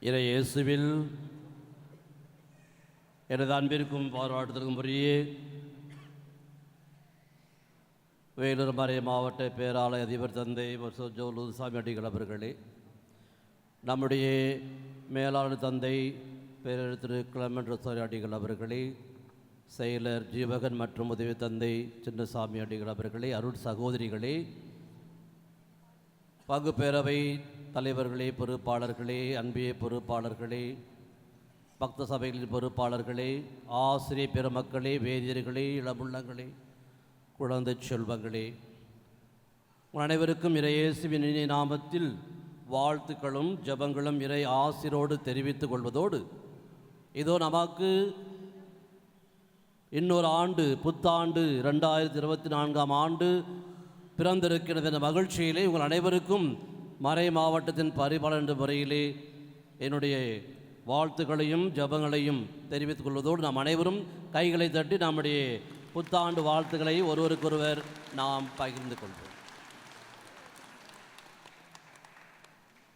இறை இயேசுவில் எனது அன்பிற்கும் பாராட்டுதலுக்கும் உரிய வேலூர் மறை மாவட்ட பேராலய அதிபர் தந்தை ஜோ லுதுசாமி அடிகள் அவர்களே, நம்முடைய மேலாளர் தந்தை பேரறிஞர் கிளமெண்ட் ரோசாரி அடிகள் அவர்களே, செயலர் ஜீவகன் மற்றும் உதவி தந்தை சின்னசாமி அடிகள் அவர்களே, அருள் சகோதரிகளே, பங்குப்பேரவை தலைவர்களே, பொறுப்பாளர்களே, அன்பிய பொறுப்பாளர்களே, பக்த சபைகளின் பொறுப்பாளர்களே, ஆசிரியர் பெருமக்களே, வேதியர்களே, இளமுள்ளங்களே, குழந்தை செல்வங்களே, அனைவருக்கும் இறை இயேசுவின் இனிய நாமத்தில் வாழ்த்துக்களும் ஜபங்களும் இறை ஆசிரோடு தெரிவித்துக் கொள்வதோடு, இதோ நமக்கு இன்னொரு ஆண்டு, புத்தாண்டு 2024ஆம் ஆண்டு பிறந்திருக்கிறது என்ற மகிழ்ச்சியிலே உங்கள் அனைவருக்கும் மறை மாவட்டத்தின் பரிபாலர் என்ற முறையிலே என்னுடைய வாழ்த்துக்களையும் ஜபங்களையும் தெரிவித்துக் கொள்வதோடு, நாம் அனைவரும் கைகளை தட்டி நம்முடைய புத்தாண்டு வாழ்த்துக்களை ஒருவருக்கொருவர் நாம் பகிர்ந்து கொள்வோம்.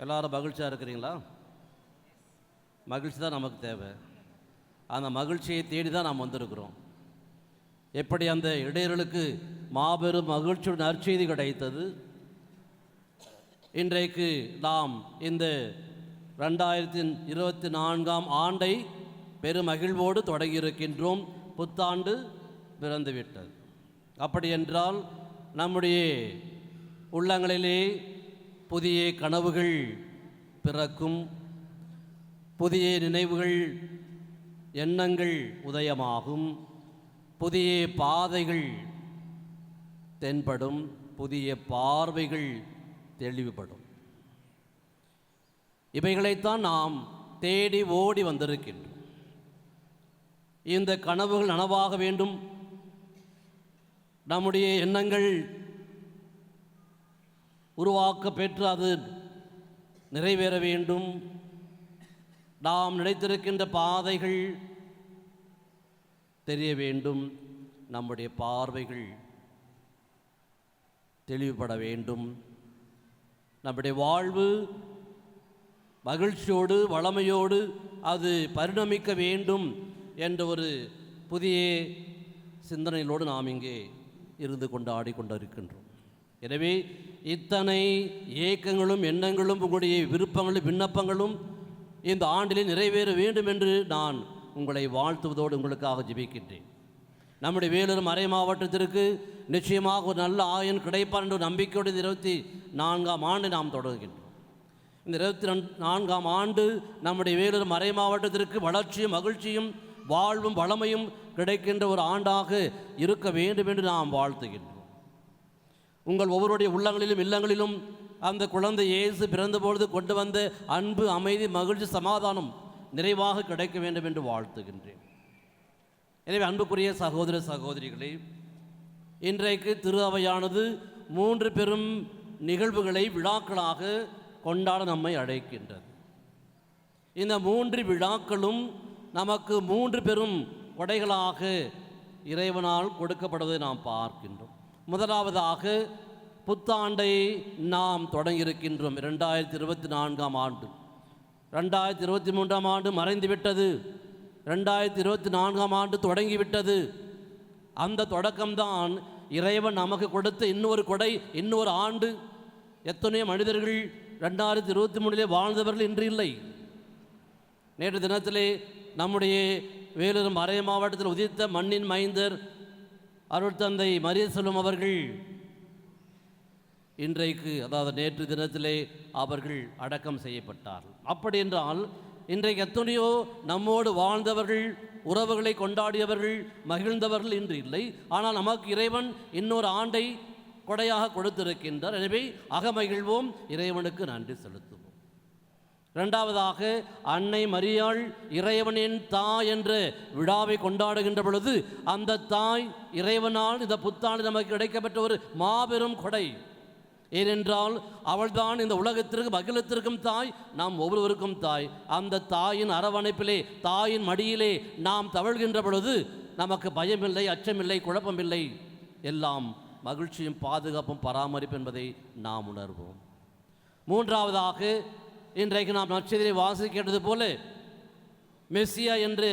எல்லாரும் மகிழ்ச்சியாக இருக்கிறீங்களா? மகிழ்ச்சி தான் நமக்கு தேவை. அந்த மகிழ்ச்சியை தேடி தான் நாம் வந்திருக்கிறோம். எப்படி அந்த இடையர்களுக்கு மாபெரும் மகிழ்ச்சியுடன் நற்செய்தி கிடைத்தது, இன்றைக்கு நாம் இந்த 2024ஆம் ஆண்டை பெருமகிழ்வோடு தொடங்கியிருக்கின்றோம். புத்தாண்டு பிறந்துவிட்டது. அப்படி என்றால் நம்முடைய உள்ளங்களிலே புதிய கனவுகள் பிறக்கும், புதிய நினைவுகள் எண்ணங்கள் உதயமாகும், புதிய பாதைகள் தென்படும், புதிய பார்வைகள் தெளிவுபடும். இவைகளைத்தான் நாம் தேடி ஓடி வந்திருக்கின்றோம். இந்த கனவுகள் நனவாக வேண்டும், நம்முடைய எண்ணங்கள் உருவாக்க பெற்று அது நிறைவேற வேண்டும், நாம் நினைத்திருக்கின்ற பாதைகள் தெரிய வேண்டும், நம்முடைய பார்வைகள் தெளிவுபட வேண்டும், நம்முடைய வாழ்வு மகிழ்ச்சியோடு வளமையோடு அது பரிணமிக்க வேண்டும் என்ற ஒரு புதிய சிந்தனைகளோடு நாம் இங்கே இருந்து கொண்டாடி கொண்டிருக்கின்றோம். எனவே இத்தனை ஏக்கங்களும் எண்ணங்களும் உங்களுடைய விருப்பங்களும் விண்ணப்பங்களும் இந்த ஆண்டிலே நிறைவேற வேண்டும் என்று நான் உங்களை வாழ்த்துவதோடு உங்களுக்காக ஜெபிக்கின்றேன். நம்முடைய வேலூர் மறை மாவட்டத்திற்கு நிச்சயமாக ஒரு நல்ல ஆயன் கிடைப்பார் என்ற நம்பிக்கையோடு 24ஆம் ஆண்டு நாம் தொடங்குகின்றோம். இந்த 24ஆம் ஆண்டு நம்முடைய வேலூர் மறை மாவட்டத்திற்கு வளர்ச்சியும் மகிழ்ச்சியும் வாழ்வும் வளமையும் கிடைக்கின்ற ஒரு ஆண்டாக இருக்க வேண்டும் என்று நாம் வாழ்த்துகின்றோம். உங்கள் ஒவ்வொருடைய உள்ளங்களிலும் இல்லங்களிலும் அந்த குழந்தை இயேசு பிறந்தபொழுது கொண்டு வந்த அன்பு, அமைதி, மகிழ்ச்சி, சமாதானம் நிறைவாக கிடைக்க வேண்டும் என்று வாழ்த்துகின்றேன். எனவே அன்புக்குரிய சகோதர சகோதரிகளே, இன்றைக்கு திரு அவையானது 3 பெரும் நிகழ்வுகளை விழாக்களாக கொண்டாட நம்மை அழைக்கின்றது. இந்த 3 விழாக்களும் நமக்கு 3 பெரும் கொடைகளாக இறைவனால் கொடுக்கப்படுவதை நாம் பார்க்கின்றோம். முதலாவதாக புத்தாண்டை நாம் தொடங்கியிருக்கின்றோம். 2024ஆம் ஆண்டு, 2023ஆம் ஆண்டு மறைந்துவிட்டது, 2024ஆம் ஆண்டு தொடங்கிவிட்டது. அந்த தொடக்கம்தான் இறைவன் நமக்கு கொடுத்த இன்னொரு கொடை, இன்னொரு ஆண்டு. எத்தனையோ மனிதர்கள் 2023 வாழ்ந்தவர்கள் இன்று இல்லை. நேற்று தினத்திலே நம்முடைய வேலூர் மறை மாவட்டத்தில் உதித்த மண்ணின் மைந்தர் அருள் தந்தை மரியசெல்வம் அவர்கள் இன்றைக்கு, அதாவது நேற்று தினத்திலே அவர்கள் அடக்கம் செய்யப்பட்டார்கள். அப்படி என்றால் இன்றைக்கு எத்தனையோ நம்மோடு வாழ்ந்தவர்கள், உறவுகளை கொண்டாடியவர்கள், மகிழ்ந்தவர்கள் இன்று இல்லை. ஆனால் நமக்கு இறைவன் இன்னொரு ஆண்டை கொடையாக கொடுத்திருக்கின்றார். எனவே அகமகிழ்வோம், இறைவனுக்கு நன்றி செலுத்துவோம். இரண்டாவதாக, அன்னை மரியாள் இறைவனின் தாய் என்ற விழாவை கொண்டாடுகின்ற பொழுது அந்த தாய் இறைவனால் இந்த புத்தாண்டு நமக்கு கிடைக்கப்பட்ட ஒரு மாபெரும் கொடை. ஏனென்றால் அவள்தான் இந்த உலகத்திற்கு அகிலத்திற்கும் தாய், நாம் ஒவ்வொருவருக்கும் தாய். அந்த தாயின் அரவணைப்பிலே, தாயின் மடியிலே நாம் தவழ்கின்ற பொழுது நமக்கு பயமில்லை, அச்சமில்லை, குழப்பமில்லை, எல்லாம் மகிழ்ச்சியும் பாதுகாப்பும் பராமரிப்பு என்பதை நாம் உணர்வோம். மூன்றாவதாக இன்றைக்கு நாம் நற்செய்தியை வாசிக்கிறது போல மெஸ்ஸியா என்று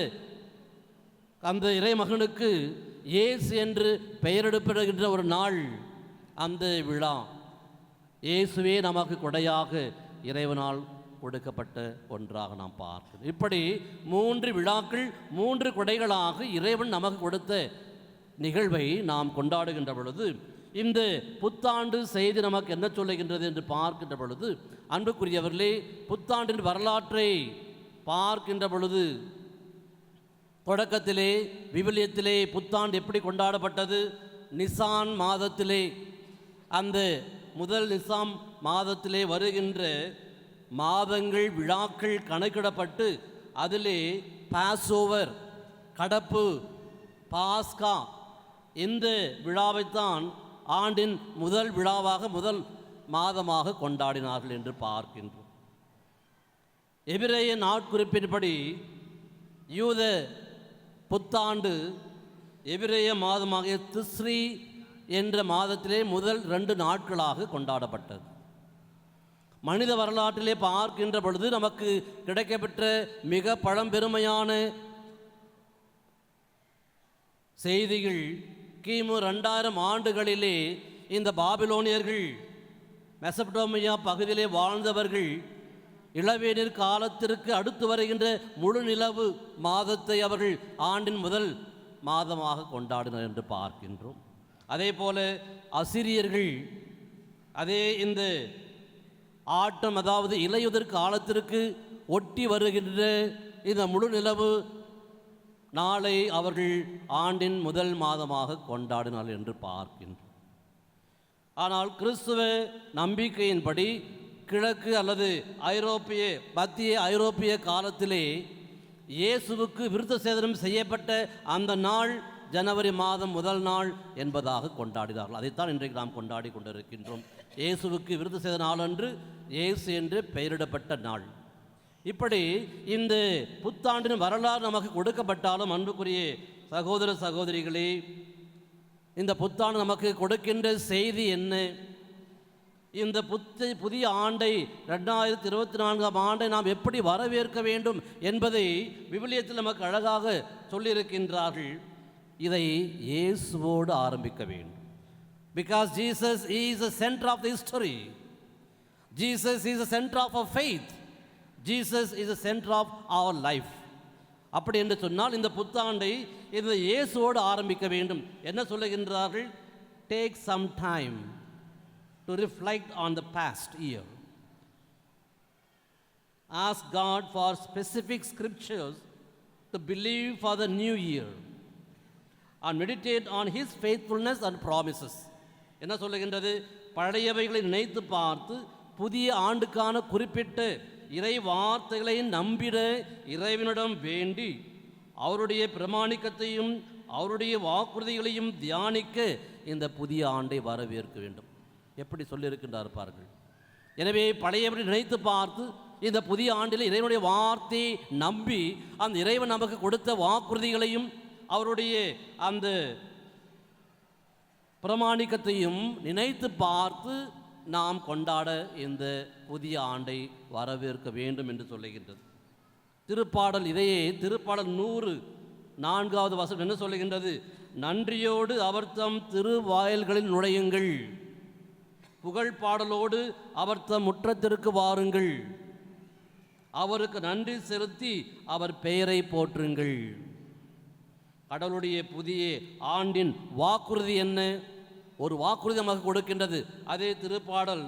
அந்த இறைமகனுக்கு இயேசு என்று பெயரெடுப்படுகின்ற ஒரு நாள் அந்த விழா. இயேசுவே நமக்கு கொடையாக இறைவனால் கொடுக்கப்பட்ட ஒன்றாக நாம் பார்க்கிறோம். இப்படி 3 விழாக்கள் 3 கொடைகளாக இறைவன் நமக்கு கொடுத்த நிகழ்வை நாம் கொண்டாடுகின்ற பொழுது, இந்த புத்தாண்டு செய்தி நமக்கு என்ன சொல்லுகின்றது என்று பார்க்கின்ற பொழுது, அன்புக்குரியவர்களே, புத்தாண்டின் வரலாற்றை பார்க்கின்ற பொழுது தொடக்கத்திலே விவிலியத்திலே புத்தாண்டு எப்படி கொண்டாடப்பட்டது? நிசான் மாதத்திலே, அந்த முதல் நிசாம் மாதத்திலே வருகின்ற மாதங்கள் விழாக்கள் கணக்கிடப்பட்டு அதிலே பாஸ்ஓவர், கடப்பு, பாஸ்கா இந்த விழாவைத்தான் ஆண்டின் முதல் விழாவாக முதல் மாதமாக கொண்டாடினார்கள் என்று பார்க்கின்றோம். எபிரேய நாட்குறிப்பின்படி யூத புத்தாண்டு எபிரேய மாதமாக திஸ்ரி என்ற மாதத்திலே முதல் 2 நாட்களாக கொண்டாடப்பட்டது. மனித வரலாற்றிலே பார்க்கின்ற பொழுது நமக்கு கிடைக்கப்பெற்ற மிக பழம்பெருமையான செய்திகள், கிமு 2000 ஆண்டுகளிலே இந்த பாபிலோனியர்கள் மெசபடோமியா பகுதியிலே வாழ்ந்தவர்கள் இளவேனிற் காலத்திற்கு அடுத்து வருகின்ற முழு நிலவு மாதத்தை அவர்கள் ஆண்டின் முதல் மாதமாக கொண்டாடினர் என்று பார்க்கின்றோம். அதே போல அசிரியர்கள் அதே இந்த ஆட்டம், அதாவது இலையுதிர் காலத்திற்கு ஒட்டி வருகின்ற இந்த முழு நிலவு நாளை அவர்கள் ஆண்டின் முதல் மாதமாக கொண்டாடினார் என்று பார்க்கின்றோம். ஆனால் கிறிஸ்துவ நம்பிக்கையின்படி கிழக்கு அல்லது மத்திய ஐரோப்பிய காலத்திலே இயேசுவுக்கு விருத்த சேதனம் செய்யப்பட்ட அந்த நாள் ஜனவரி மாதம் முதல் நாள் என்பதாக கொண்டாடினார்கள். அதைத்தான் இன்றைக்கு நாம் கொண்டாடி கொண்டிருக்கின்றோம். இயேசுவுக்கு விருத்த சேதன நாள் அன்று இயேசு என்று பெயரிடப்பட்ட நாள். இப்படி இந்த புத்தாண்டின் வரலாறு நமக்கு கொடுக்கப்பட்டாலும், அன்புக்குரிய சகோதர சகோதரிகளே, இந்த புத்தாண்டு நமக்கு கொடுக்கின்ற செய்தி என்ன? இந்த புதிய ஆண்டை 2024ஆம் ஆண்டை நாம் எப்படி வரவேற்க வேண்டும் என்பதை விவிலியத்தில் நமக்கு அழகாக சொல்லியிருக்கின்றார்கள். இதை இயேசுவோடு ஆரம்பிக்க வேண்டும். Because Jesus is the center of the history. Jesus is the center of our faith. Jesus is the center of our life. அப்படி என்று சொன்னால் இந்த புத்தாண்டை இந்த இயேசுவோடு ஆரம்பிக்க வேண்டும். என்ன சொல்லுகின்றார்கள்? Take some time to reflect on the past year. Ask God for specific scriptures to believe for the new year and meditate on His faithfulness and promises. என்ன சொல்லுகின்றது? பழையவைகளை நினைத்து பார்த்து புதிய ஆண்டுக்கான குறிப்பிட்ட இறை வார்த்தைகளை நம்பிட இறைவனிடம் வேண்டி அவருடைய பிரமாணிக்கத்தையும் அவருடைய வாக்குறுதிகளையும் தியானிக்க இந்த புதிய ஆண்டை வரவேற்க வேண்டும். எப்படி சொல்லியிருக்கின்றார் பாருங்கள். எனவே பழையபடி நினைத்து பார்த்து இந்த புதிய ஆண்டில் இறைவனுடைய வார்த்தையை நம்பி அந்த இறைவன் நமக்கு கொடுத்த வாக்குறுதிகளையும் அவருடைய அந்த பிரமாணிக்கத்தையும் நினைத்து பார்த்து நாம் கொண்டாட இந்த புதிய ஆண்டை வரவேற்க வேண்டும் என்று சொல்லுகின்றது திருப்பாடல். இதையே திருப்பாடல் 104வது வசனம் என்ன சொல்லுகின்றது? நன்றியோடு அவர் தம் திருவாயல்களில் நுழையுங்கள், புகழ் பாடலோடு அவர் தம் முற்றத்திற்கு வாருங்கள், அவருக்கு நன்றி செலுத்தி அவர் பெயரை போற்றுங்கள். கடவுளுடைய புதிய ஆண்டின் வாக்குறுதி என்ன? ஒரு வாக்குறுதி நமக்கு கொடுக்கின்றது. அதே திருப்பாடல்,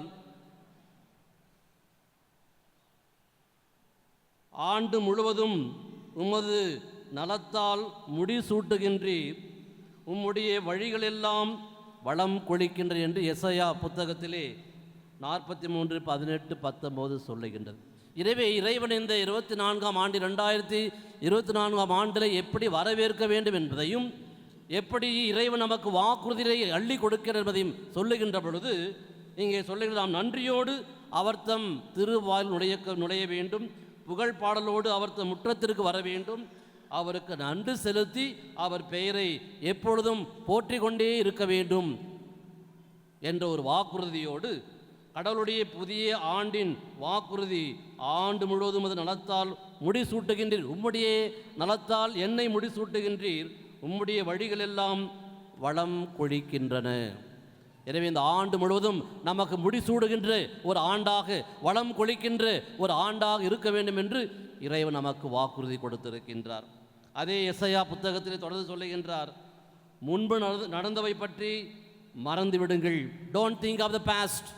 ஆண்டு முழுவதும் உமது நலத்தால் முடிசூட்டுகின்றீர், உம்முடைய வழிகளெல்லாம் வளம் கொளிக்கின்ற என்று எசையா புத்தகத்திலே 43:18-19 சொல்லுகின்றது. எனவே இறைவன் இந்த 24ஆம் ஆண்டு 2024ஆம் ஆண்டில் எப்படி வரவேற்க வேண்டும் என்பதையும் எப்படி இறைவன் நமக்கு வாக்குறுதியை அள்ளி கொடுக்கிறார் என்பதையும் சொல்லுகின்ற பொழுது இங்கே சொல்லுகிற நாம் நன்றியோடு அவர் தம் திருவாயில் நுழைய வேண்டும், புகழ் பாடலோடு அவர் தம் முற்றத்திற்கு வர வேண்டும், அவருக்கு நன்றி செலுத்தி அவர் பெயரை எப்பொழுதும் போற்றி கொண்டே இருக்க வேண்டும் என்ற ஒரு வாக்குறுதியோடு கடவுளுடைய புதிய ஆண்டின் வாக்குறுதி, ஆண்டு முழுவதும் அது நலத்தால் முடிசூட்டுகின்றீர், உம்முடைய நலத்தால் என்னை முடிசூட்டுகின்றீர், உம்முடைய வழிகள் எல்லாம் வளம் கொழிக்கின்றன. எனவே இந்த ஆண்டு முழுவதும் நமக்கு முடிசூடுகின்ற ஒரு ஆண்டாக, வளம் கொழிக்கின்ற ஒரு ஆண்டாக இருக்க வேண்டும் என்று இறைவன் நமக்கு வாக்குறுதி கொடுத்திருக்கின்றார். அதே எசையா புத்தகத்திலே தொடர்ந்து சொல்லுகின்றார், முன்பு நடந்தவை பற்றி மறந்து விடுங்கள். Don't think of the past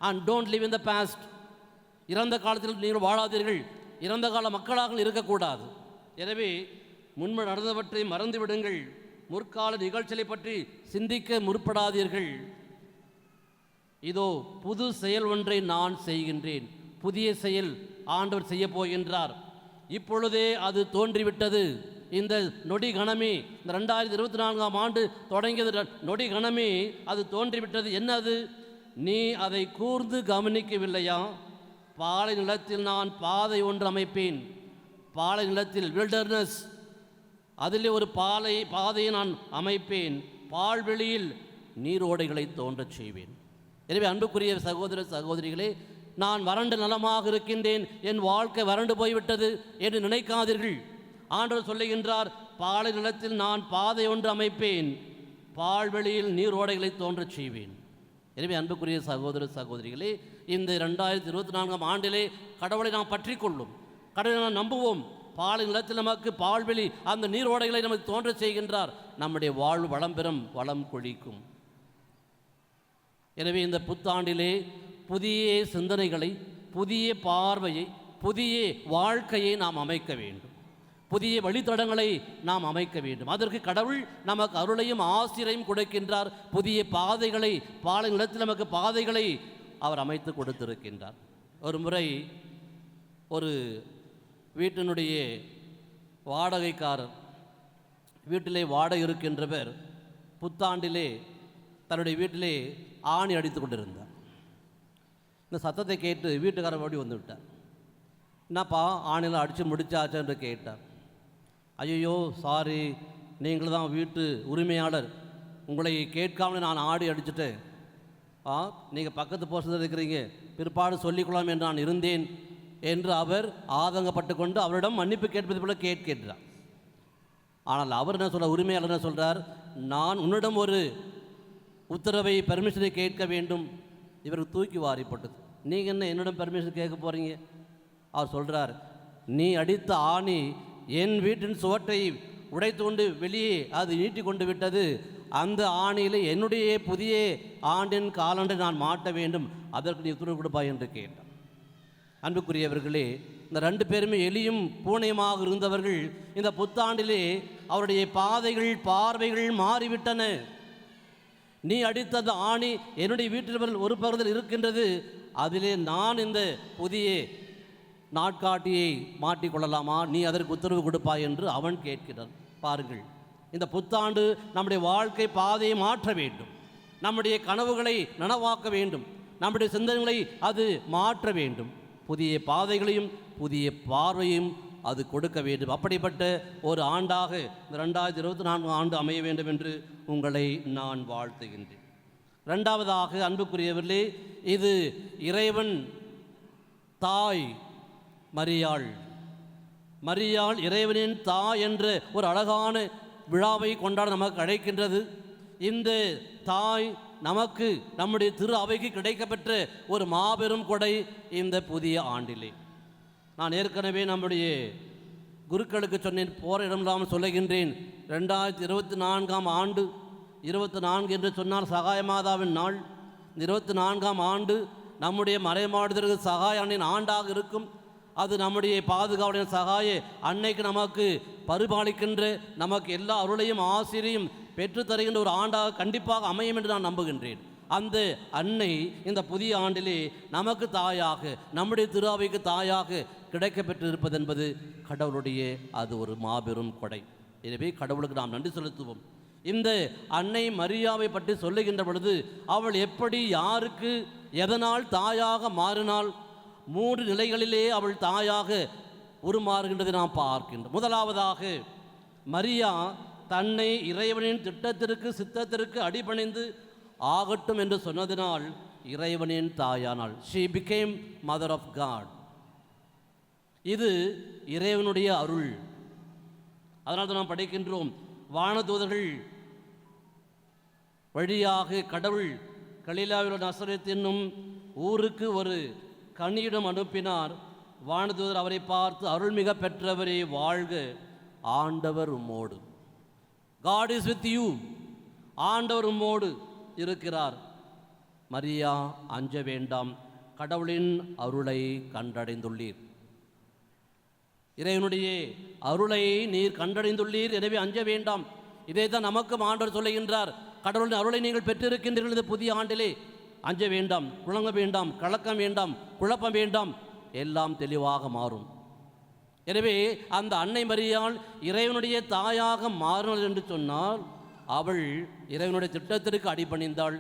and don't live in the past. இறந்த காலத்தில் நீங்கள் வாழாதீர்கள், இறந்த கால மக்களாக இருக்கக்கூடாது. எனவே முன்பு நடந்தவற்றை மறந்து விடுங்கள், முற்கால நிகழ்ச்சிகளை பற்றி சிந்திக்க முற்படாதீர்கள். இதோ புது செயல் ஒன்றை நான் செய்கின்றேன். புதிய செயல் ஆண்டவர் செய்ய போகின்றார். இப்பொழுதே அது தோன்றிவிட்டது. இந்த நொடி கணமே, இந்த 2024ஆம் ஆண்டு தொடங்கியது நொடி கணமே அது தோன்றிவிட்டது. என்னது? நீ அதை கூர்ந்து கவனிக்கவில்லையா? பாலை நிலத்தில் நான் பாதை ஒன்று அமைப்பேன். பாலை நிலத்தில் வில்டர்னஸ், அதிலே ஒரு பாதையை நான் அமைப்பேன். பால்வெளியில் நீரோடைகளை தோன்றச் செய்வேன். எனவே அன்புக்குரிய சகோதர சகோதரிகளே, நான் வறண்டு நலமாக இருக்கின்றேன், என் வாழ்க்கை வறண்டு போய்விட்டது என்று நினைக்காதீர்கள். ஆண்டவர் சொல்லுகின்றார், பாலை நிலத்தில் நான் பாதை ஒன்று அமைப்பேன், பால்வெளியில் நீரோடைகளை தோன்றச் செய்வேன். எனவே அன்புக்குரிய சகோதர சகோதரிகளே, இந்த 2024ஆம் ஆண்டிலே கடவுளை நாம் பற்றி கொள்ளும், கடவுளை நாம் நம்புவோம். பாலை நிலத்தில் நமக்கு பால்வெளி, அந்த நீரோடைகளை நமக்கு தோன்றச் செய்கின்றார். நம்முடைய வாழ்வு வளம் பெறும், வளம் கொழிக்கும். எனவே இந்த புத்தாண்டிலே புதிய சிந்தனைகளை, புதிய பார்வையை, புதிய வாழ்க்கையை நாம் அமைக்க வேண்டும். புதிய வழித்தடங்களை நாம் அமைக்க வேண்டும். அதற்கு கடவுள் நமக்கு அருளையும் ஆசிரியையும் கொடுக்கின்றார். புதிய பாதைகளை, பாலை நிலத்தில் நமக்கு பாதைகளை அவர் அமைத்து கொடுத்திருக்கின்றார். ஒரு முறை ஒரு வீட்டினுடைய வாடகைக்காரர், வீட்டிலே வாடகை இருக்கின்றவர் புத்தாண்டிலே தன்னுடைய வீட்டிலே ஆணி அடித்து கொண்டிருந்தார். இந்த சத்தத்தை கேட்டு வீட்டுக்காரர் ஓடி வந்து விட்டார். என்னப்பா, ஆணியில் அடித்து முடிச்சாச்சு என்று கேட்டார். ஐயோ சாரி, நீங்கள் தான் வீட்டு உரிமையாளர், உங்களை கேட்காமல் நான் ஆடி அடிச்சுட்டேன். நீங்கள் பக்கத்து போஸ்டில் இருக்கிறீங்க, பிற்பாடு சொல்லிக்கொள்ளலாம் என்று நான் இருந்தேன் என்று அவர் ஆதங்கப்பட்டு கொண்டு அவரிடம் மன்னிப்பு கேட்பது போல கேட்கிறார். ஆனால் அவர் என்ன சொல்கிறார், உரிமையாளர் என்ன சொல்கிறார், நான் உன்னிடம் ஒரு உத்தரவை, பெர்மிஷனை கேட்க வேண்டும். இவருக்கு தூக்கி வாரிப்பட்டது. நீங்கள் என்ன என்னிடம் பெர்மிஷன் கேட்க போகிறீங்க? அவர் சொல்கிறார், நீ அடித்த ஆணி என் வீட்டின் சுவற்றை உடைத்து கொண்டு வெளியே அது நீட்டி கொண்டு விட்டது. அந்த ஆணியில் என்னுடைய புதிய ஆண்டின் காலண்டை நான் மாட்ட வேண்டும், அதற்கு நீ உத்தரவு கொடுப்பாய் என்று கேட்டார். அன்புக்குரியவர்களே, இந்த 2 பேருமே எலியும் பூனையுமாக இருந்தவர்கள். இந்த புத்தாண்டிலே அவருடைய பாதைகள், பார்வைகள் மாறிவிட்டன. நீ அடித்தது ஆணி என்னுடைய வீட்டில் ஒரு பகுதியில் இருக்கின்றது, அதிலே நான் இந்த புதிய நாட்காட்டியை மாட்டிக்கொள்ளலாமா? நீ அதற்கு உத்தரவு கொடுப்பாய் என்று அவன் கேட்கிறான். பாருங்கள், இந்த புத்தாண்டு நம்முடைய வாழ்க்கை பாதையை மாற்ற வேண்டும், நம்முடைய கனவுகளை நனவாக்க வேண்டும், நம்முடைய சிந்தனைகளை அது மாற்ற வேண்டும், புதிய பாதைகளையும் புதிய பார்வையும் அது கொடுக்க வேண்டும். அப்படிப்பட்ட ஒரு ஆண்டாக இந்த 2024 ஆண்டு அமைய வேண்டும் என்று உங்களை நான் வாழ்த்துகின்றேன். 2வதாக அன்புக்குரியவர்களே, இது இறைவன் தாய் மரியாள். மரியாள் இறைவனின் தாய் என்ற ஒரு அழகான விழாவை கொண்டாட நமக்கு அழைக்கின்றது. இந்த தாய் நமக்கு, நம்முடைய திரு அவைக்கு கிடைக்கப்பெற்ற ஒரு மாபெரும் கொடை இந்த புதிய ஆண்டிலே. நான் ஏற்கனவே நம்முடைய குருக்களுக்கு சொன்னேன், போகிற இடமில்லாமல் சொல்லுகின்றேன். 2024ஆம் ஆண்டு 24 என்று சொன்னால் சகாய மாதாவின் நாள். 24ஆம் ஆண்டு நம்முடைய மறைமாடுதற்கு சகாய அன்னையின் ஆண்டாக இருக்கும். அது நம்முடைய பாதுகாவலின் சகாய அன்னைக்கு நமக்கு பரிபாலிக்கின்ற, நமக்கு எல்லா அருளையும் ஆசிரியும் பெற்று தருகின்ற ஒரு ஆண்டாக கண்டிப்பாக அமையும் என்று நான் நம்புகின்றேன். அந்த அன்னை இந்த புதிய ஆண்டிலே நமக்கு தாயாக, நம்முடைய திரு அவைக்கு தாயாக கிடைக்கப்பெற்று இருப்பது என்பது கடவுளுடைய அது ஒரு மாபெரும் கொடை. எனவே கடவுளுக்கு நாம் நன்றி செலுத்துவோம். இந்த அன்னை மரியாவை பற்றி சொல்லுகின்ற பொழுது, அவள் எப்படி, யாருக்கு, எதனால் தாயாக மாறினாள்? 3 நிலைகளிலே அவள் தாயாக உருமாறுகின்றதை நாம் பார்க்கின்றோம். முதலாவதாக, மரியா தன்னை இறைவனின் திட்டத்திற்கு, சித்தத்திற்கு அடிபணிந்து ஆகட்டும் என்று சொன்னதினால் இறைவனின் தாயானாள். She became mother of God. இது இறைவனுடைய அருள். அதனால் தான் நாம் படிக்கின்றோம், வானதூதர்கள் வழியாக கடவுள் கலிலாவில் நசரேத் என்னும் ஊருக்கு ஒரு கன்னியிடம் அனுப்பினார். வானதூதர் அவரை பார்த்து, அருள்மிக பெற்றவரே வாழ்க, ஆண்டவர் உம்மோடு. God is with you. ஆண்டவர் உம்மோடு இருக்கிறார். மரியா, அஞ்ச வேண்டாம், கடவுளின் அருளை கண்டடைந்துள்ளீர். இறைவனுடைய அருளை நீர் கண்டடைந்துள்ளீர், எனவே அஞ்ச வேண்டாம். இதை தான் நமக்கும் ஆண்டவர் சொல்லுகின்றார். கடவுளின் அருளை நீங்கள் பெற்றிருக்கின்றீர்கள் இந்த புதிய ஆண்டிலே. அஞ்ச வேண்டாம், குழங்க வேண்டாம், கலக்கம் வேண்டாம், குழப்பம் வேண்டாம், எல்லாம் தெளிவாக மாறும். எனவே அந்த அன்னை மரியாள் இறைவனுடைய தாயாக மாறினாள் என்று சொன்னால், அவள் இறைவனுடைய திட்டத்திற்கு அடிபணிந்தாள்,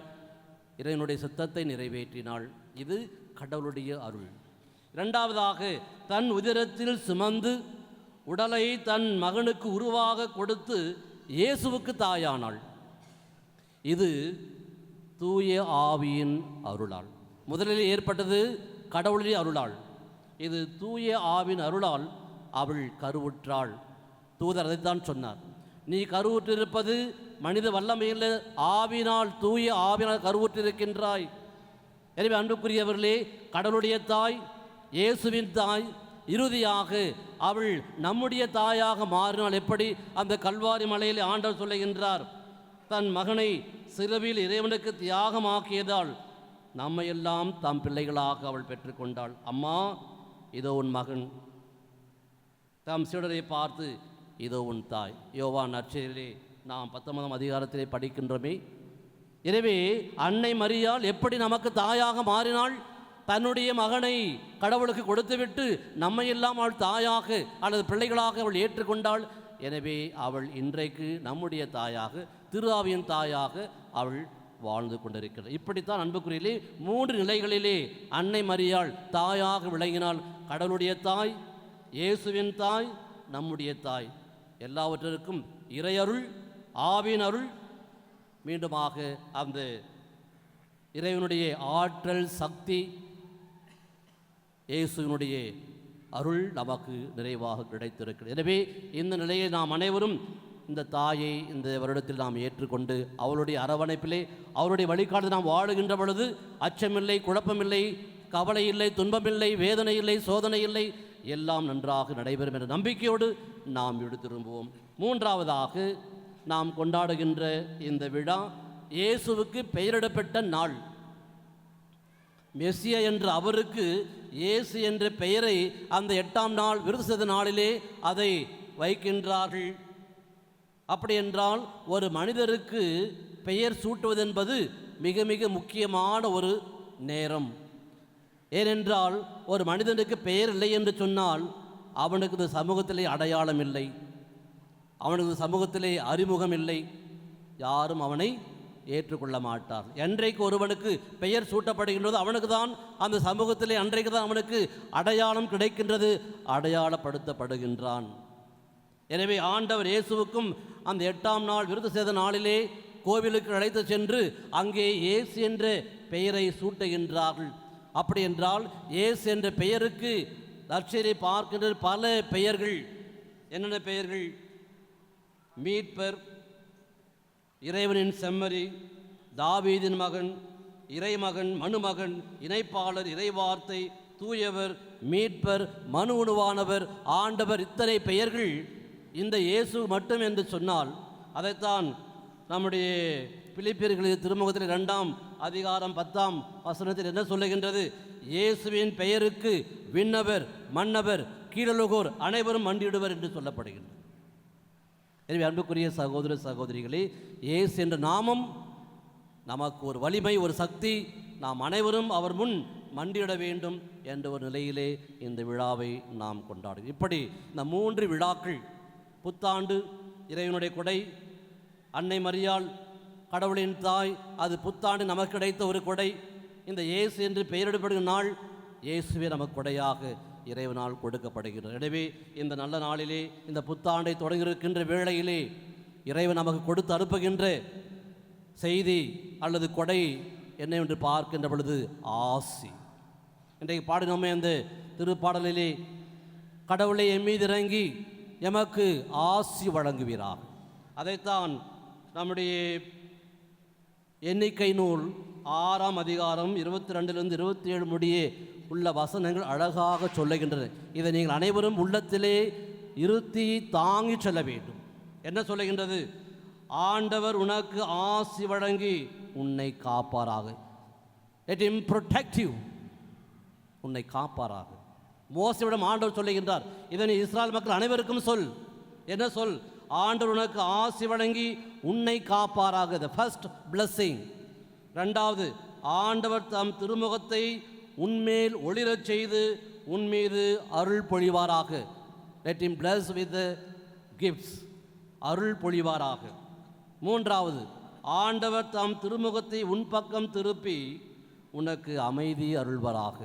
இறைவனுடைய சித்தத்தை நிறைவேற்றினாள். இது கடவுளுடைய அருள். இரண்டாவதாக, தன் உதிரத்தில் சுமந்து உடலை தன் மகனுக்கு உருவாக கொடுத்து இயேசுவுக்கு தாயானாள். இது தூய ஆவியின் அருளால். முதலில் ஏற்பட்டது கடவுளுடைய அருளால். இது தூய ஆவின் அருளால் அவள் கருவுற்றாள். தூதர் அதைத்தான் சொன்னார், நீ கருவுற்றிருப்பது மனித வல்லமையில் ஆவினால், தூய ஆவினால் கருவுற்றிருக்கின்றாய். எனவே அன்புக்குரியவர்களே, கடவுளுடைய தாய், இயேசுவின் தாய், இறுதியாக அவள் நம்முடைய தாயாக மாறினால் எப்படி? அந்த கல்வாரி மலையில் ஆண்டவர் சொல்லுகின்றார், தன் மகனை சிலுவையில் இறைவனுக்கு தியாகமாக்கியதால் நம்மையெல்லாம் தம் பிள்ளைகளாக அவள் பெற்றுக்கொண்டாள். அம்மா, இதோ உன் மகன். தம் சீடரை பார்த்து, இதோ உன் தாய். யோவான் நற்செய்தியிலே நாம் 19ஆம் அதிகாரத்திலே படிக்கின்றோமே. எனவே அன்னை மரியாள் எப்படி நமக்கு தாயாக மாறினாள்? தன்னுடைய மகனை கடவுளுக்கு கொடுத்துவிட்டு நம்மையெல்லாம் அவள் தாயாக அல்லது பிள்ளைகளாக அவள் ஏற்றுக்கொண்டாள். எனவே அவள் இன்றைக்கு நம்முடைய தாயாக, திரு ஆவியின் தாயாக அவள் வாழ்ந்து கொண்டிருக்கிறார். இப்படித்தான் அன்புக்குரியிலே 3 நிலைகளிலே அன்னை மரியாள் தாயாக விளங்கினாள். கடவுளுடைய தாய், இயேசுவின் தாய், நம்முடைய தாய். எல்லாவற்றிற்கும் இறையருள், ஆவின் அருள், மீண்டுமாக அந்த இறைவனுடைய ஆற்றல், சக்தி, இயேசுவினுடைய அருள் நமக்கு நிறைவாக கிடைத்திருக்கிறது. எனவே இந்த நிலையை நாம் அனைவரும் இந்த தாயை இந்த வருடத்தில் நாம் ஏற்றுக்கொண்டு அவளுடைய அரவணைப்பிலே, அவருடைய வழிகாட்டு நாம் வாழுகின்ற பொழுது அச்சமில்லை, குழப்பமில்லை, கவலை இல்லை, துன்பமில்லை, வேதனை இல்லை, சோதனை இல்லை, எல்லாம் நன்றாக நடைபெறும் என்ற நம்பிக்கையோடு நாம் வீடு திரும்புவோம். மூன்றாவதாக நாம் கொண்டாடுகின்ற இந்த விழா இயேசுவுக்கு பெயரிடப்பட்ட நாள். மெசியா என்ற அவருக்கு இயேசு என்ற பெயரை அந்த 8ஆம் நாள் விருது நாளிலே அதை வைக்கின்றார்கள். அப்படி என்றால் ஒரு மனிதருக்கு பெயர் சூட்டுவதென்பது மிக மிக முக்கியமான ஒரு நேரம். ஏனென்றால் ஒரு மனிதனுக்கு பெயர் இல்லை என்று சொன்னால் அவனுக்கு இந்த சமூகத்திலே அடையாளம் இல்லை, அவனுக்கு சமூகத்திலே அறிமுகம் இல்லை, யாரும் அவனை ஏற்றுக்கொள்ள மாட்டார். என்றைக்கு ஒருவனுக்கு பெயர் சூட்டப்படுகின்றது அவனுக்கு தான் அந்த சமூகத்திலே அன்றைக்கு தான் அவனுக்கு அடையாளம் கிடைக்கின்றது, அடையாளப்படுத்தப்படுகின்றான். எனவே ஆண்டவர் இயேசுவுக்கும் அந்த 8ஆம் நாள் விருது சேத நாளிலே கோவிலுக்கு அழைத்து சென்று அங்கே இயேசு என்ற பெயரை சூட்டுகின்றார்கள். அப்படி என்றால் இயேசு என்ற பெயருக்கு நற்செய்தியை பார்க்கின்ற பல பெயர்கள். என்னென்ன பெயர்கள்? மீட்பர், இறைவனின் செம்மறி, தாவீதின் மகன், இறைமகன், மனுமகன், இணைப்பாளர், இறைவார்த்தை, தூயவர், மீட்பர், மனு உணவானவர், ஆண்டவர். இத்தனை பெயர்கள் இந்த இயேசு மட்டும் என்று சொன்னால் அதைத்தான் நம்முடைய பிலிப்பியர்களின் திருமுகத்தில் 2ஆம் அதிகாரம் 10ஆம் வசனத்தில் என்ன சொல்லுகின்றது? இயேசுவின் பெயருக்கு விண்ணவர், மன்னவர், கீழலுகோர் அனைவரும் மண்டியிடுவர் என்று சொல்லப்படுகின்றது. எனவே அன்புக்குரிய சகோதர சகோதரிகளே, இயேசு என்ற நாமம் நமக்கு ஒரு வலிமை, ஒரு சக்தி. நாம் அனைவரும் அவர் முன் மண்டியிட வேண்டும் என்ற ஒரு நிலையிலே இந்த விழாவை நாம் கொண்டாடுவோம். இப்படி இந்த 3 விழாக்கள், புத்தாண்டு இறைவனுடைய கொடை, அன்னை மரியாள் கடவுளின் தாய், அது புத்தாண்டு நமக்கு கிடைத்த ஒரு கொடை. இந்த இயேசு என்று பெயரிடப்படும் நாள் இயேசுவே நமக்கு கொடையாக இறைவனால் கொடுக்கப்படுகிறது. எனவே இந்த நல்ல நாளிலே, இந்த புத்தாண்டை தொடங்கியிருக்கின்ற வேளையிலே இறைவன் நமக்கு கொடுத்து அனுப்புகின்ற செய்தி அல்லது கொடை என்னவென்று பார்க்கின்ற பொழுது ஆசி. இன்றைக்கு பாடினோமே அந்த திருப்பாடலிலே, கடவுளை எம் மீது இறங்கி எமக்கு ஆசி வழங்குவீராக. அதைத்தான் நம்முடைய எண்ணிக்கை நூல் 6ஆம் அதிகாரம் 22 27 முடியே உள்ள வசனங்கள் அழகாக சொல்லுகின்றன. இதை நீங்கள் அனைவரும் உள்ளத்திலே இருத்தி தாங்கி செல்ல வேண்டும். என்ன சொல்லுகின்றது? ஆண்டவர் உனக்கு ஆசி வழங்கி உன்னை காப்பாராக. Let him protect you. உன்னை காப்பாராக. மோசேவிடம் ஆண்டவர் சொல்லுகின்றார், இதனை இஸ்ராயல் மக்கள் அனைவருக்கும் சொல். என்ன சொல்? ஆண்டவர் உனக்கு ஆசி வழங்கி உன்னை காப்பாராக. The first blessing. ரெண்டாவது, ஆண்டவர் தம் திருமுகத்தை உன்மேல் ஒளிரச் செய்து உன்மீது அருள் பொழிவாராக. Let him bless with gifts. அருள் பொழிவாராக. மூன்றாவது, ஆண்டவர் தம் திருமுகத்தை உன் பக்கம் திருப்பி உனக்கு அமைதி அருள்வராக.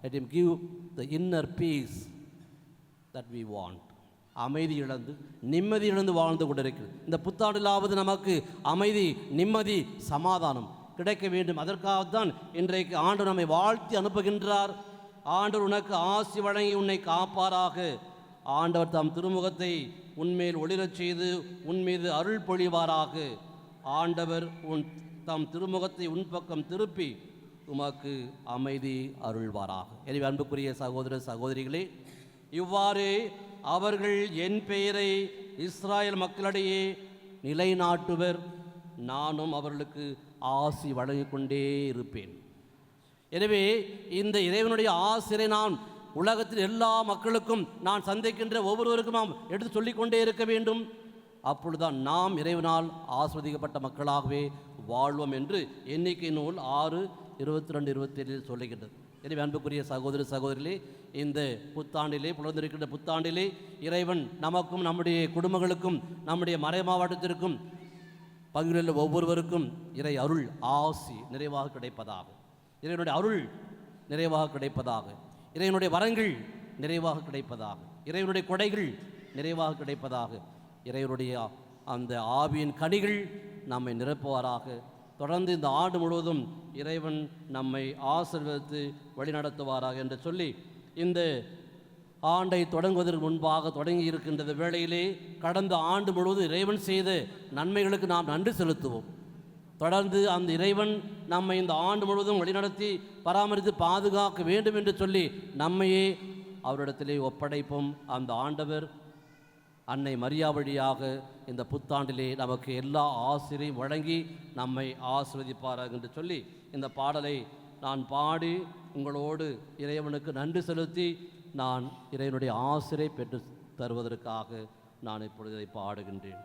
Let him give the inner peace that we want. அமைதி இழந்து நிம்மதி இழந்து வாழ்ந்து கொண்டிருக்கிறது. இந்த புத்தாண்டிலாவது நமக்கு அமைதி, நிம்மதி, சமாதானம் கிடைக்க வேண்டும். அதற்காகத்தான் இன்றைக்கு ஆண்டவர் நம்மை வாழ்த்தி அனுப்புகின்றார். ஆண்டவர் உனக்கு ஆசி வழங்கி உன்னை காப்பாராக. ஆண்டவர் தம் திருமுகத்தை உன்மேல் ஒளிரச் செய்து உன்மீது அருள் பொழிவாராக. ஆண்டவர் தம் திருமுகத்தை உன் பக்கம் திருப்பி உமக்கு அமைதி அருள்வாராக. எனவே அன்புக்குரிய சகோதர சகோதரிகளே, இவ்வாறு அவர்கள் என் பெயரை இஸ்ராயல் மக்களிடையே நிலைநாட்டுவர். நானும் அவர்களுக்கு ஆசி வழங்கிக் கொண்டே இருப்பேன். எனவே இந்த இறைவனுடைய ஆசிரை நான் உலகத்தில் எல்லா மக்களுக்கும், நான் சந்திக்கின்ற ஒவ்வொருவருக்கும் நாம் எடுத்து சொல்லிக்கொண்டே இருக்க வேண்டும். அப்பொழுதுதான் நாம் இறைவனால் ஆஸ்வதிக்கப்பட்ட மக்களாகவே வாழ்வோம் என்று எண்ணிக்கை நூல் 6:22-27 சொல்லுகின்றது. எனவே அன்புக்குரிய சகோதர சகோதரிகளே, இந்த புத்தாண்டிலே, புலர்ந்திருக்கின்ற புத்தாண்டிலே இறைவன் நமக்கும் நம்முடைய குடும்பங்களுக்கும் நம்முடைய மறை மாவட்டத்திற்கும் பங்குள்ள ஒவ்வொருவருக்கும் இறை அருள் ஆசி நிறைவாக கிடைப்பதாக. இறைவனுடைய அருள் நிறைவாக கிடைப்பதாக. இறைவனுடைய வரங்கள் நிறைவாக கிடைப்பதாக. இறைவனுடைய கொடைகள் நிறைவாக கிடைப்பதாக. இறைவனுடைய அந்த ஆவியின் கனிகள் நம்மை நிரப்புவாராக. தொடர்ந்து இந்த ஆண்டு முழுவதும் இறைவன் நம்மை ஆசீர்வதித்து வழிநடத்துவாராக என்று சொல்லி, இந்த ஆண்டை தொடங்குவதற்கு முன்பாக தொடங்கி இருக்கின்ற வேளையிலே கடந்த ஆண்டு முழுவதும் இறைவன் செய்த நன்மைகளுக்கு நாம் நன்றி செலுத்துவோம். தொடர்ந்து அந்த இறைவன் நம்மை இந்த ஆண்டு முழுவதும் வழிநடத்தி பராமரித்து பாதுகாக்க வேண்டும் என்று சொல்லி நம்மையே அவரிடத்திலே ஒப்படைப்போம். அந்த ஆண்டவர் அன்னை மரியா வழியாக இந்த புத்தாண்டிலே நமக்கு எல்லா ஆசிரியையும் வழங்கி நம்மை ஆசீர்வதிப்பார்கள் என்று சொல்லி இந்த பாடலை நான் பாடி உங்களோடு இறைவனுக்கு நன்றி செலுத்தி நான் இறைவனுடைய ஆசிரை பெற்று தருவதற்காக நான் இப்பொழுது இதை பாடுகின்றேன்.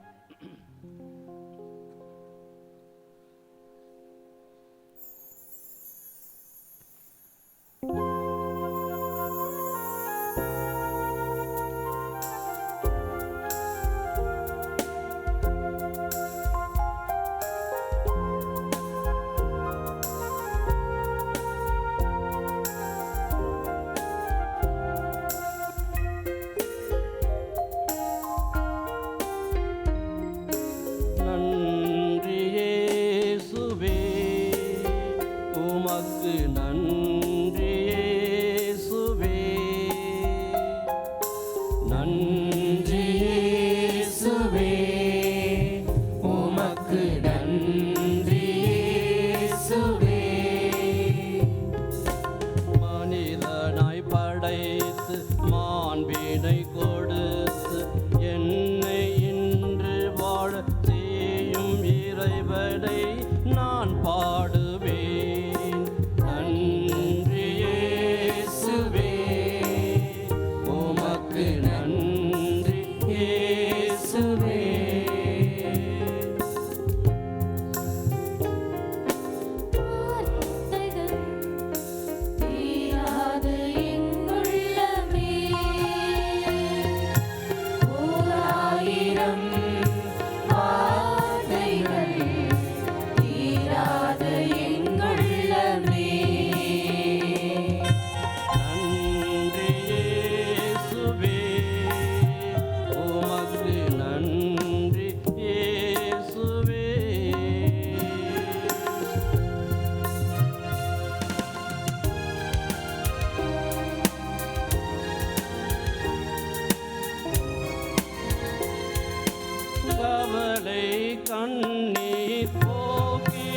கண்ணீர் போக்கி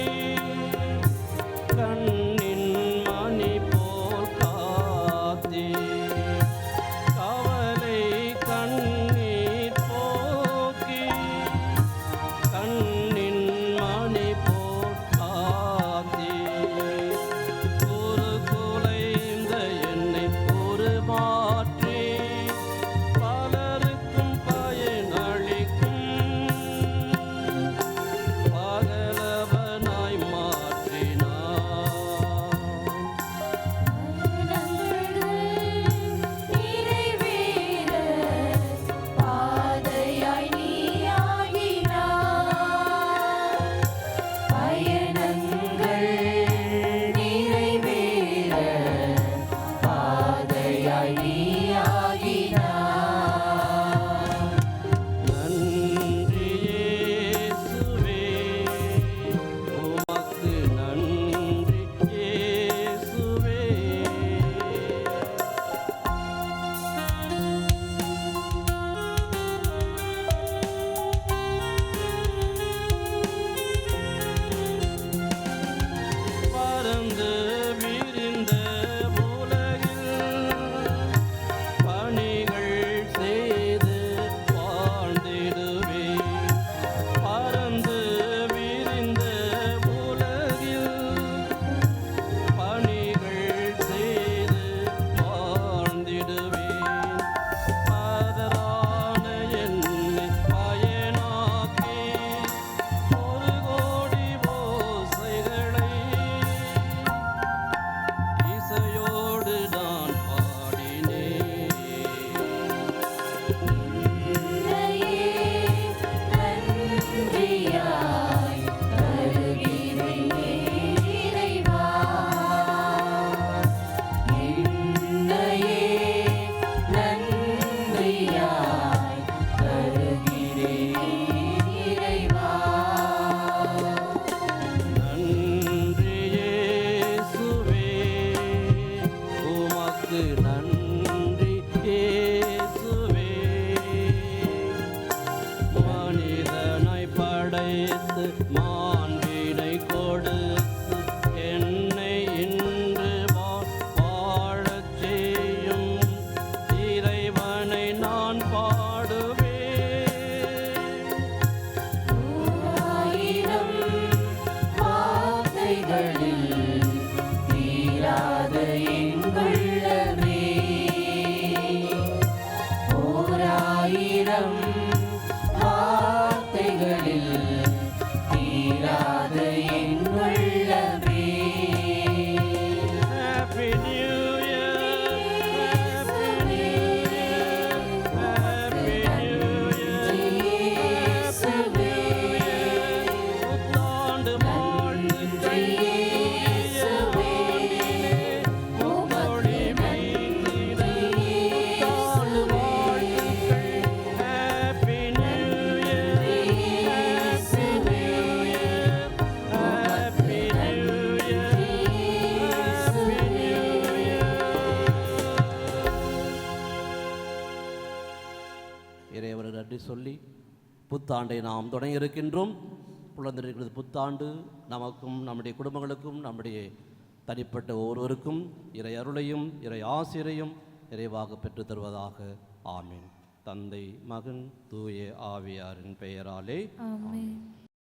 கண்ணின் மணி போல் காத்தே கவலை கண்ணீர் போக்கி கண்ணின் மணி போல் காத்தே ஒரு குலைந்த என்னை ஒரு மாற்றி பலருக்கும் பயனளிக்கும் பகலவனாய் மாற்றினார். நிறைவேற பாதையாய் நீயாகினாய். பயணங்கள் நிறைவேற பாதையாய் நீயாகினாய். நன்றி இயேசுவே, உமக்கு நன்றி இயேசுவே. பரந்து விரிந்த உலகில் பணிகள் செய்து வாழ்ந்திடுவேன். பரந்து விரிந்த உலகில் பணிகள் செய்து வாழ்ந்திடுவேன். பதரான என்னை பயனாக்கி ஒரு கோடி ஓசைகளை இசையோடு நான் பாடினேன். உன்னையே நன்றியாய் தருகிறேன் இறைவா. உன்னையே நன்றியாய் தருகிறேன் இறைவா. நன்றி இயேசுவே, உமக்கு நன்றி இயேசுவே. மனிதனை படைத்து மாண்பினை கொடுத்து என்னை இன்று வாழச் செய்யும் இறைவனை நான் பாடுவேன். ஆயிரம் வார்த்தைகளில் தீராத எங்குள்ளமே. ஓராயிரம் வார்த்தைகளில் தீராத எங்குள்ளமே. Happy New Year, Happy New Year, Happy New Year, Happy New Year. புத்தாண்டு வாழ்த்துக்கள் புதிய ஆண்டிலே உம்மொழி மீட்டிட புத்தாண்டு வாழ்த்துக்கள். Happy New Year, Happy New Year, Happy New Year, Happy New Year. இறைவனுக்கு நன்றி சொல்லி புத்தாண்டை நாம் தொடங்கி இருக்கின்றோம். புலந்திருக்கிறது புத்தாண்டு நமக்கும் நம்முடைய குடும்பங்களுக்கும் நம்முடைய தனிப்பட்ட ஒவ்வொருவருக்கும் இறை அருளையும் இறை ஆசிரையும் நிறைவாக பெற்றுத் தருவதாக. ஆமீன். தந்தை மகன் தூய ஆவியாரின் பெயராலே ஆமென்.